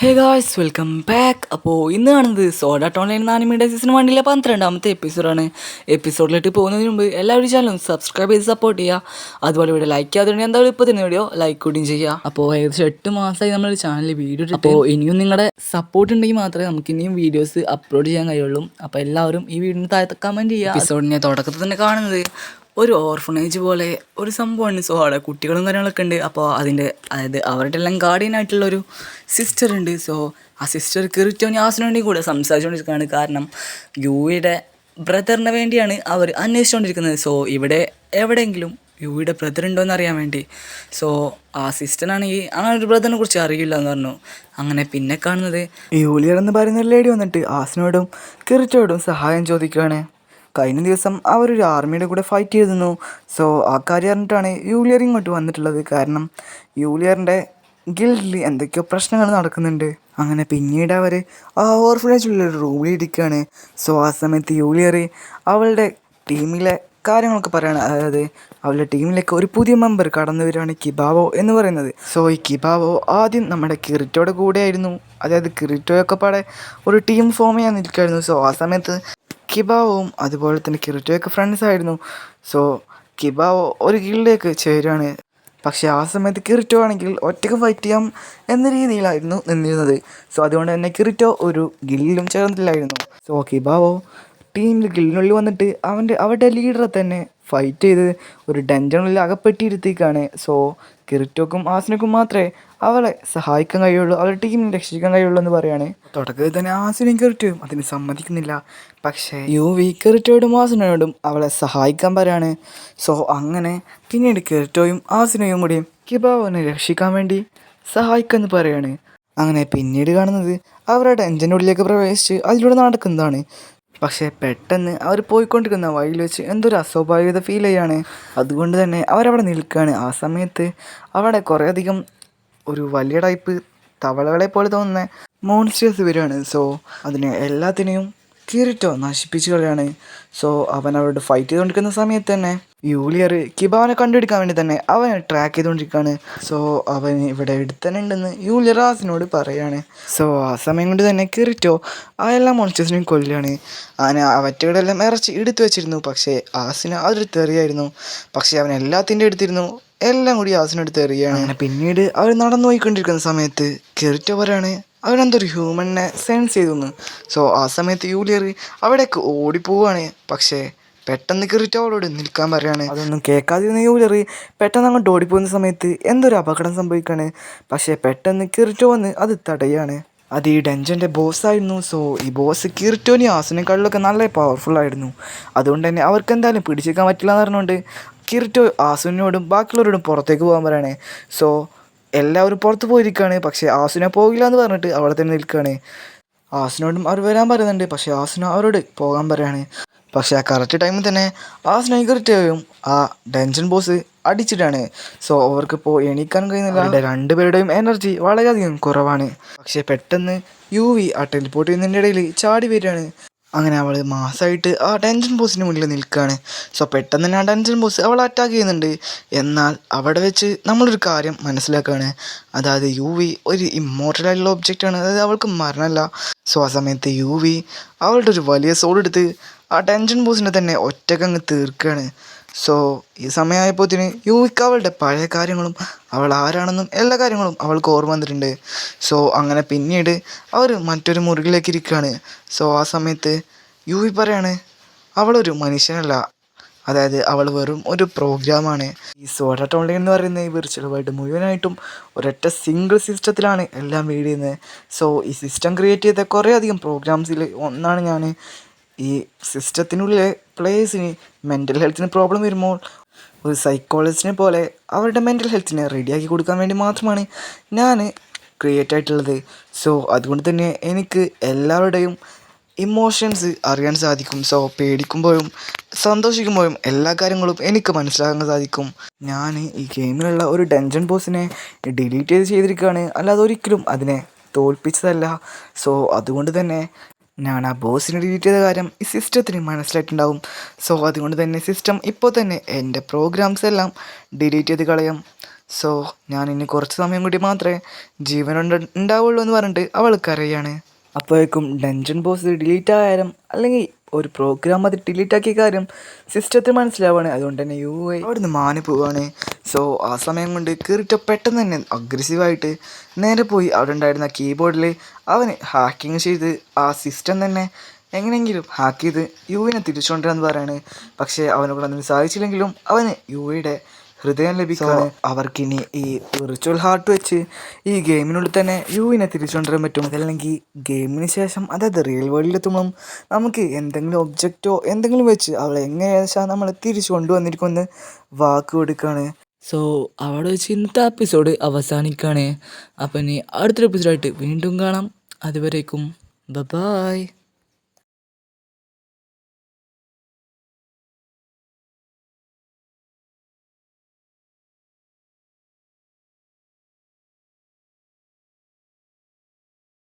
Hey guys welcome back. അപ്പോൾ ഇന്ന് കാണുന്നത് സോഡ ആർട്ട് ഓൺലൈൻ ആനിമയുടെ സീസൺ 1 12ാമത്തെ എപ്പിസോഡാണ്. എപ്പിസോഡിലേക്ക് പോകുന്നതിന് മുമ്പ് എല്ലാവരും ചാനലും സബ്സ്ക്രൈബ് ചെയ്ത് സപ്പോർട്ട് ചെയ്യുക. അതുപോലെ ഇവിടെ ലൈക്ക് ചെയ്യാതെ എന്തായാലും ഇപ്പോൾ തന്നെ വീഡിയോ ലൈക്ക് കൂടിയും ചെയ്യുക. അപ്പോൾ ഏകദേശം 8 മാസമായി നമ്മുടെ ചാനലിൽ വീഡിയോ ഇട്ടിട്ട്. അപ്പോൾ ഇനിയും നിങ്ങളുടെ സപ്പോർട്ട് ഉണ്ടെങ്കിൽ മാത്രമേ നമുക്ക് ഇനിയും വീഡിയോസ് അപ്ലോഡ് ചെയ്യാൻ കഴിയുള്ളൂ. അപ്പോൾ എല്ലാവരും ഈ വീഡിയോന് താഴെ കമൻറ്റ് ചെയ്യുക. എപ്പിസോഡിനെ തുടക്കത്തിൽ തന്നെ കാണുന്നത് ഒരു ഓർഫണേജ് പോലെ ഒരു സംഭവമാണ്. സോ അവിടെ കുട്ടികളും കാര്യങ്ങളൊക്കെ ഉണ്ട്. അപ്പോൾ അതായത് അവരുടെ എല്ലാം ഗാർഡിയനായിട്ടുള്ളൊരു സിസ്റ്റർ ഉണ്ട്. സോ ആ സിസ്റ്റർ കിറിറ്റോനി ആസിനോണ്ടി കൂടെ സംസാരിച്ചുകൊണ്ടിരിക്കുകയാണ്. കാരണം യുവിയുടെ ബ്രദറിന് വേണ്ടിയാണ് അവർ അന്വേഷിച്ചുകൊണ്ടിരിക്കുന്നത്. സോ ഇവിടെ എവിടെയെങ്കിലും യുവിയുടെ ബ്രദർ ഉണ്ടോ എന്ന് അറിയാൻ വേണ്ടി. സോ ആ സിസ്റ്ററാണെങ്കിൽ അങ്ങനെ ഒരു ബ്രദറിനെ കുറിച്ച് അറിയില്ല എന്ന് പറഞ്ഞു. അങ്ങനെ പിന്നെ കാണുന്നത് യൂലിയർ എന്ന് പറയുന്ന ഒരു ലേഡി വന്നിട്ട് ആസിനോടും കിറിറ്റോടും സഹായം ചോദിക്കുകയാണ്. കഴിഞ്ഞ ദിവസം അവരൊരു ആർമിയുടെ കൂടെ ഫൈറ്റ് ചെയ്തിരുന്നു. സോ ആ കാര്യം അറിഞ്ഞിട്ടാണ് യൂലിയർ ഇങ്ങോട്ട് വന്നിട്ടുള്ളത്. കാരണം യൂലിയറിൻ്റെ ഗിൽഡിൽ എന്തൊക്കെയോ പ്രശ്നങ്ങൾ നടക്കുന്നുണ്ട്. അങ്ങനെ പിന്നീട് അവർ ആ ഓർഫനേജിലുള്ളൊരു റൂമിൽ ഇരിക്കുകയാണ്. സോ ആ സമയത്ത് യൂലിയർ അവളുടെ ടീമിലെ കാര്യങ്ങളൊക്കെ പറയുകയാണ്. അതായത് അവളുടെ ടീമിലേക്ക് ഒരു പുതിയ മെമ്പർ കടന്നു വരികയാണ്, കിബാവോ എന്ന് പറയുന്നത്. സോ ഈ കിബാവോ ആദ്യം നമ്മുടെ കിറിറ്റോയുടെ കൂടെയായിരുന്നു. അതായത് കിറിറ്റോയൊക്കെ പാടെ ഒരു ടീം ഫോം ചെയ്യാൻ നിൽക്കുമായിരുന്നു. സോ ആ സമയത്ത് കിബാവോവും അതുപോലെ തന്നെ കിറിറ്റോയൊക്കെ ഫ്രണ്ട്സ് ആയിരുന്നു. സോ കിബാവോ ഒരു ഗിൽഡിലേക്ക് ചേരുകയാണ്. പക്ഷേ ആ സമയത്ത് കിറിറ്റോ ആണെങ്കിൽ ഒറ്റയ്ക്ക് ഫൈറ്റ് ചെയ്യാം എന്ന രീതിയിലായിരുന്നു നിന്നിരുന്നത്. സോ അതുകൊണ്ട് തന്നെ കിറിറ്റോ ഒരു ഗില്ലിലും ചേർന്നില്ലായിരുന്നു. സോ കിബാവോ ടീമിൽ ഗില്ലിനുള്ളിൽ വന്നിട്ട് അവരുടെ ലീഡറെ തന്നെ ഫൈറ്റ് ചെയ്ത് ഒരു ഡഞ്ചനുള്ളിൽ അകപ്പെട്ടിരുത്തിക്കാണ്. സോ കിറിറ്റോക്കും ആസിനക്കും മാത്രമേ അവളെ സഹായിക്കാൻ കഴിയുള്ളൂ, അവരുടെ ടീമിനെ രക്ഷിക്കാൻ കഴിയുള്ളൂ എന്ന് പറയാണ്. തുടക്കത്തിൽ തന്നെ ആസിനും കിറിറ്റോയും അതിന് സമ്മതിക്കുന്നില്ല. പക്ഷേ യുവി കിറിറ്റോയോടും ആസിനോടും അവളെ സഹായിക്കാൻ പറയാണ്. സോ അങ്ങനെ പിന്നീട് കിറിറ്റോയും ആസിനയും കൂടി കിബാവോനെ രക്ഷിക്കാൻ വേണ്ടി സഹായിക്കുമെന്ന് പറയാണ്. അങ്ങനെ പിന്നീട് കാണുന്നത് അവരുടെ ഡഞ്ചൻ്റെ ഉള്ളിലേക്ക് പ്രവേശിച്ച് അതിലൂടെ നടക്കുന്നതാണ്. പക്ഷേ പെട്ടെന്ന് അവർ പോയിക്കൊണ്ടിരിക്കുന്ന വഴിയിൽ വെച്ച് എന്തൊരു അസ്വാഭാവികത ഫീൽ ചെയ്യാണ്. അതുകൊണ്ട് തന്നെ അവരവിടെ നിൽക്കുകയാണ്. ആ സമയത്ത് അവിടെ കുറേയധികം ഒരു വലിയ ടൈപ്പ് തവളകളെ പോലെ തോന്നുന്ന മോൺസ്റ്റേഴ്സ് വരികയാണ്. സോ അതിനെ എല്ലാത്തിനെയും കിറിറ്റോ നശിപ്പിച്ച് കളയാണ്. സോ അവൻ അവരോട് ഫൈറ്റ് ചെയ്തുകൊണ്ടിരിക്കുന്ന സമയത്ത് തന്നെ യൂലിയർ കിബാവനെ കണ്ടുപിടിക്കാൻ വേണ്ടി തന്നെ അവനെ ട്രാക്ക് ചെയ്തുകൊണ്ടിരിക്കുകയാണ്. സോ അവൻ ഇവിടെ എടുത്തന്നെ ഉണ്ടെന്ന് യൂലിയർ ആസിനോട് പറയാണ്. സോ ആ സമയം കൊണ്ട് തന്നെ കിറിറ്റോ ആ എല്ലാ മോൺസ്റ്റേഴ്സിനെയും കൊല്ലുകയാണ്. അവറ്റകളുടെ എല്ലാം ഇറച്ചി എടുത്തു വെച്ചിരുന്നു. പക്ഷേ ആസിന് അതൊരു തെറിയായിരുന്നു. പക്ഷേ അവൻ എല്ലാത്തിൻ്റെ എടുത്തിരുന്നു, എല്ലാം കൂടി ആസിനെടുത്ത് എറിയുകയാണ്. അങ്ങനെ പിന്നീട് അവർ നടന്നു പോയിക്കൊണ്ടിരിക്കുന്ന സമയത്ത് കിറിറ്റോ പറയാണ് അവനെന്തൊരു ഹ്യൂമനെ സെൻസ് ചെയ്തു. സോ ആ സമയത്ത് യൂലിയർ അവിടേക്ക് ഓടിപ്പോവാണ്. പക്ഷേ പെട്ടെന്ന് കിറിറ്റോ അവളോട് നിൽക്കാൻ പറയാണ്. അതൊന്നും കേൾക്കാതിരുന്ന യൂലിയർ പെട്ടെന്ന് അങ്ങോട്ട് ഓടിപ്പോകുന്ന സമയത്ത് എന്തൊരു അപകടം സംഭവിക്കുകയാണ്. പക്ഷേ പെട്ടെന്ന് കിറിറ്റോ വന്ന് അത് തടയാണ്. അത് ഈ ഡഞ്ചൻ്റെ ബോസ്സായിരുന്നു. സോ ഈ ബോസ് കിറിറ്റോനി ആസിനേക്കാളിലൊക്കെ നല്ല പവർഫുള്ളായിരുന്നു. അതുകൊണ്ട് തന്നെ അവർക്ക് എന്തായാലും പിടിച്ചേക്കാൻ പറ്റില്ല എന്ന് പറഞ്ഞുകൊണ്ട് കിറിറ്റോ ആസുവിനോടും ബാക്കിയുള്ളവരോടും പുറത്തേക്ക് പോകാൻ പറയണേ. സോ എല്ലാവരും പുറത്ത് പോയിരിക്കുകയാണ്. പക്ഷേ ആസുന പോകില്ല എന്ന് പറഞ്ഞിട്ട് അവിടെ തന്നെ നിൽക്കുകയാണ്. ആസിനോടും അവർ വരാൻ പറയുന്നുണ്ട്. പക്ഷേ ആസുന അവരോട് പോകാൻ പറയാണ്. പക്ഷേ ആ കറക്റ്റ് ടൈമിൽ തന്നെ ആസുന കിറിറ്റോയും ആ ഡഞ്ചൻ ബോസ് അടിച്ചിട്ടാണ്. സോ അവർക്കിപ്പോൾ എണീക്കാൻ കഴിയുന്നില്ല. അവരുടെ രണ്ടുപേരുടെയും എനർജി വളരെയധികം കുറവാണ്. പക്ഷേ പെട്ടെന്ന് യുവി ആ ടെലിപ്പോർട്ട് ചെയ്യുന്നതിൻ്റെ ഇടയിൽ ചാടി വരികയാണ്. അങ്ങനെ അവൾ മാസമായിട്ട് ആ ഡഞ്ചൻ ബോസിന് മുന്നിൽ നിൽക്കുകയാണ്. സോ പെട്ടെന്ന് തന്നെ ആ ഡഞ്ചൻ ബോസ് അവളെ അറ്റാക്ക് ചെയ്യുന്നുണ്ട്. എന്നാൽ അവിടെ വെച്ച് നമ്മളൊരു കാര്യം മനസ്സിലാക്കുകയാണ്. അതായത് യുവി ഒരു ഇമ്മോർട്ടലായിട്ടുള്ള ഒബ്ജക്റ്റാണ്, അതായത് അവൾക്ക് മരണമല്ല. സോ ആ സമയത്ത് യുവി അവളുടെ ഒരു വലിയ സോൾ എടുത്ത് ആ ഡഞ്ചൻ ബോസിനെ തന്നെ ഒറ്റക്കങ്ങ് തീർക്കുകയാണ്. സോ ഈ സമയമായപ്പോഴത്തേന് യുവിക്ക് അവളുടെ പഴയ കാര്യങ്ങളും അവൾ ആരാണെന്നും എല്ലാ കാര്യങ്ങളും അവൾക്ക് ഓർമ്മ വന്നിട്ടുണ്ട്. സോ അങ്ങനെ പിന്നീട് അവർ മറ്റൊരു മുറിയിലേക്ക് ഇരിക്കുകയാണ്. സോ ആ സമയത്ത് യുവി പറയാണ് അവളൊരു മനുഷ്യനല്ല, അതായത് അവൾ വെറും ഒരു പ്രോഗ്രാമാണ്. ഈ സോഡ ആർട്ട് ഓൺലൈൻ എന്ന് പറയുന്ന ഈ വിർച്വൽ വേൾഡ് മുഴുവനായിട്ടും ഒരൊറ്റ സിംഗിൾ സിസ്റ്റത്തിലാണ് എല്ലാം റീഡ് ചെയ്യുന്നത്. സോ ഈ സിസ്റ്റം ക്രിയേറ്റ് ചെയ്ത കുറേയധികം പ്രോഗ്രാംസിൽ ഒന്നാണ് ഞാൻ. ഈ സിസ്റ്റത്തിനുള്ളിലെ പ്ലേയേഴ്സിന് മെൻ്റൽ ഹെൽത്തിന് പ്രോബ്ലം വരുമ്പോൾ ഒരു സൈക്കോളജിസ്റ്റിനെ പോലെ അവരുടെ മെൻ്റൽ ഹെൽത്തിനെ റെഡിയാക്കി കൊടുക്കാൻ വേണ്ടി മാത്രമാണ് ഞാൻ ക്രിയേറ്റ് ആയിട്ടുള്ളത്. സോ അതുകൊണ്ട് തന്നെ എനിക്ക് എല്ലാവരുടെയും ഇമോഷൻസ് അറിയാൻ സാധിക്കും. സോ പേടിക്കുമ്പോഴും സന്തോഷിക്കുമ്പോഴും എല്ലാ കാര്യങ്ങളും എനിക്ക് മനസ്സിലാക്കാൻ സാധിക്കും. ഞാൻ ഈ ഗെയിമിലുള്ള ഒരു ഡഞ്ചൻ ബോസിനെ ഡിലീറ്റ് ചെയ്തിരിക്കുകയാണ്, അല്ലാതെ ഒരിക്കലും അതിനെ തോൽപ്പിച്ചതല്ല. സോ അതുകൊണ്ട് തന്നെ ഞാൻ ആ ബോസിനെ ഡിലീറ്റ് ചെയ്ത കാര്യം ഈ സിസ്റ്റത്തിന് മനസ്സിലായിട്ടുണ്ടാവും. സോ അതുകൊണ്ട് തന്നെ സിസ്റ്റം ഇപ്പോൾ തന്നെ എൻ്റെ പ്രോഗ്രാംസ് എല്ലാം ഡിലീറ്റ് ചെയ്ത് കളയാം. സോ ഞാൻ ഇനി കുറച്ച് സമയം കൂടി മാത്രമേ ഉണ്ടാവുള്ളൂ എന്ന് പറഞ്ഞിട്ട് അവൾക്കറിയാണ്. അപ്പോഴേക്കും ഡഞ്ചൻ ബോസ് ഡിലീറ്റ് ആയാലും അല്ലെങ്കിൽ ഒരു പ്രോഗ്രാം അത് ഡിലീറ്റ് ആക്കിയ കാര്യം സിസ്റ്റത്തിന് മനസ്സിലാവുകയാണ്. അതുകൊണ്ട് തന്നെ അവിടുന്ന് മാനി പോവുകയാണ്. സോ ആ സമയം കൊണ്ട് കിറിറ്റോ പെട്ടെന്ന് തന്നെ അഗ്രസീവായിട്ട് നേരെ പോയി അവിടെ ഉണ്ടായിരുന്ന കീബോർഡിൽ അവന് ഹാക്കിങ് ചെയ്ത് ആ സിസ്റ്റം തന്നെ എങ്ങനെയെങ്കിലും ഹാക്ക് ചെയ്ത് യുവിനെ തിരിച്ചുകൊണ്ടുവരാന്ന് പറയാണ്. പക്ഷേ അവനെ കൊണ്ട് അതിന് സാധിച്ചില്ലെങ്കിലും അവന് യുവിയുടെ ഹൃദയം ലഭിക്കുകയാണ്. അവർക്കിനി ഈ വിർച്വൽ ഹാർട്ട് വെച്ച് ഈ ഗെയിമിനുള്ളിൽ തന്നെ യുവിനെ തിരിച്ചുകൊണ്ടുവരാൻ പറ്റും. അതല്ലെങ്കിൽ ഗെയിമിന് ശേഷം അതായത് റിയൽ വേൾഡിലെത്തുമ്പം നമുക്ക് എന്തെങ്കിലും ഒബ്ജക്റ്റോ എന്തെങ്കിലും വെച്ച് അവളെ എങ്ങനെയാണെന്ന് വെച്ചാൽ നമ്മൾ തിരിച്ചു കൊണ്ടുവന്നിരിക്കുമെന്ന് വാക്ക് കൊടുക്കുകയാണ്. സോ അവിടെ വെച്ച് ഇന്നത്തെ എപ്പിസോഡ് അവസാനിക്കുകയാണ്. അപ്പം ഇനി അടുത്തൊരു എപ്പിസോഡായിട്ട് വീണ്ടും കാണാം. അതുവരേക്കും ബൈ.